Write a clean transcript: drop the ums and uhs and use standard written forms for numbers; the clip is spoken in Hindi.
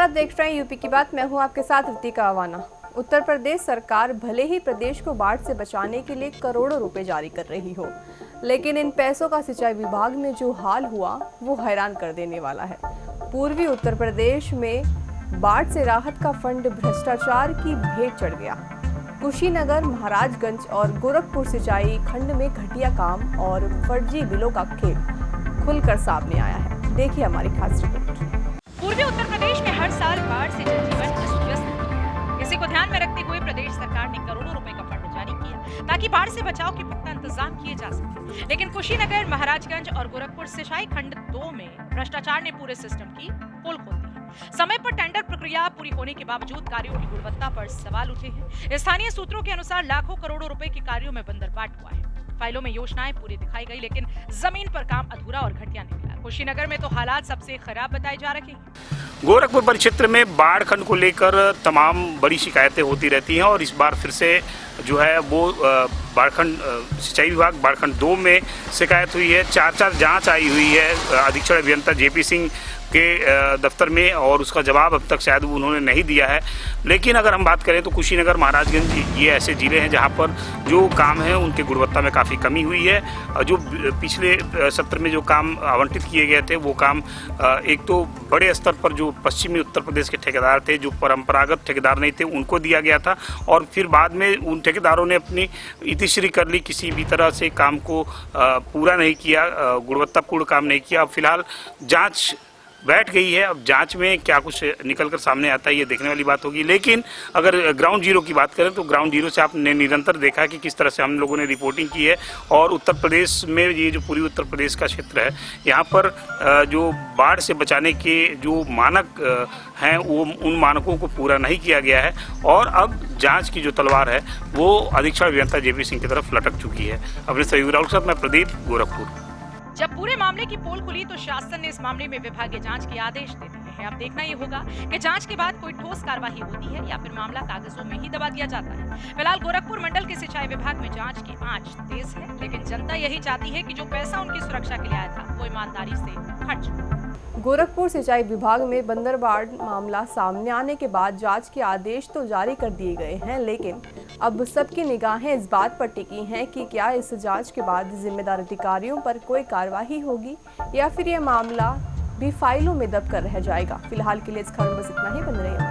आप देख रहे हैं यूपी की बात। मैं हूं आपके साथ ऋतिका अवाना। उत्तर प्रदेश सरकार भले ही प्रदेश को बाढ़ से बचाने के लिए करोड़ों रुपए जारी कर रही हो, लेकिन इन पैसों का सिंचाई विभाग में जो हाल हुआ वो हैरान कर देने वाला है। पूर्वी उत्तर प्रदेश में बाढ़ से राहत का फंड भ्रष्टाचार की भेंट चढ़ गया। कुशीनगर, महाराजगंज और गोरखपुर सिंचाई खंड में घटिया काम और फर्जी बिलों का खेल खुलकर सामने आया है। देखिए हमारी खास रिपोर्ट। पूर्वी उत्तर प्रदेश में हर साल बाढ़ से जनजीवन अस्त-व्यस्त है। इसी को ध्यान में रखते हुए प्रदेश सरकार ने करोड़ों रुपए का फंड जारी किया ताकि बाढ़ से बचाव के पुख्ता इंतजाम किए जा सके। लेकिन कुशीनगर, महाराजगंज और गोरखपुर सिंचाई खंड 2 में भ्रष्टाचार ने पूरे सिस्टम की पोल खोल दी है। समय पर टेंडर प्रक्रिया पूरी होने के बावजूद कार्यों की गुणवत्ता पर सवाल उठे हैं। स्थानीय सूत्रों के अनुसार लाखों करोड़ों रुपए के कार्यों में बंदरबाट हुआ है। फाइलों में योजनाएं पूरी दिखाई गई, लेकिन जमीन पर काम अधूरा और घटिया निकला। कुशीनगर में तो हालात सबसे खराब बताए जा रहे हैं। गोरखपुर परिक्षेत्र में बाढ़ खंड को लेकर तमाम बड़ी शिकायतें होती रहती हैं और इस बार फिर से जो है वो बाढ़खंड सिंचाई विभाग बाढ़खंड 2 में शिकायत हुई है। 4 जांच आई हुई है अधीक्षण अभियंता जेपी सिंह के दफ्तर में और उसका जवाब अब तक शायद उन्होंने नहीं दिया है। लेकिन अगर हम बात करें तो कुशीनगर, महाराजगंज ये ऐसे जिले हैं जहां पर जो काम है उनकी गुणवत्ता में काफ़ी कमी हुई है। जो पिछले सत्र में जो काम आवंटित किए गए थे वो काम एक तो बड़े स्तर पर जो पश्चिमी उत्तर प्रदेश के ठेकेदार थे, जो परंपरागत ठेकेदार नहीं थे, उनको दिया गया था और फिर बाद में उन ठेकेदारों ने अपनी इतिश्री कर ली, किसी भी तरह से काम को पूरा नहीं किया, गुणवत्तापूर्ण काम नहीं किया। अब फिलहाल जाँच बैठ गई है। अब जांच में क्या कुछ निकलकर सामने आता है ये देखने वाली बात होगी। लेकिन अगर ग्राउंड जीरो की बात करें तो ग्राउंड जीरो से आपने निरंतर देखा कि किस तरह से हम लोगों ने रिपोर्टिंग की है और उत्तर प्रदेश में ये जो पूर्वी उत्तर प्रदेश का क्षेत्र है यहाँ पर जो बाढ़ से बचाने के जो मानक हैं वो उन मानकों को पूरा नहीं किया गया है और अब जाँच की जो तलवार है वो अधीक्षण अभियंता जेपी सिंह की तरफ लटक चुकी है। अपने सहयोगी राहुल के साथ मैं प्रदीप, गोरखपुर। जब पूरे मामले की पोल खुली तो शासन ने इस मामले में विभागीय जांच के आदेश दे दिए हैं। अब देखना ये होगा कि जांच के बाद कोई ठोस कार्रवाई होती है या फिर मामला कागजों में ही दबा दिया जाता है। फिलहाल गोरखपुर मंडल के सिंचाई विभाग में जांच की आंच तेज है, लेकिन जनता यही चाहती है कि जो पैसा उनकी सुरक्षा के लिए आया था वो ईमानदारी से खर्च हो। गोरखपुर सिंचाई विभाग में बंदरबाट मामला सामने आने के बाद जांच के आदेश तो जारी कर दिए गए हैं, लेकिन अब सबकी निगाहें इस बात पर टिकी हैं कि क्या इस जांच के बाद जिम्मेदार अधिकारियों पर कोई कार्रवाई होगी या फिर यह मामला भी फाइलों में दब कर रह जाएगा। फिलहाल के लिए इस खबर में बस इतना ही। बन रही है।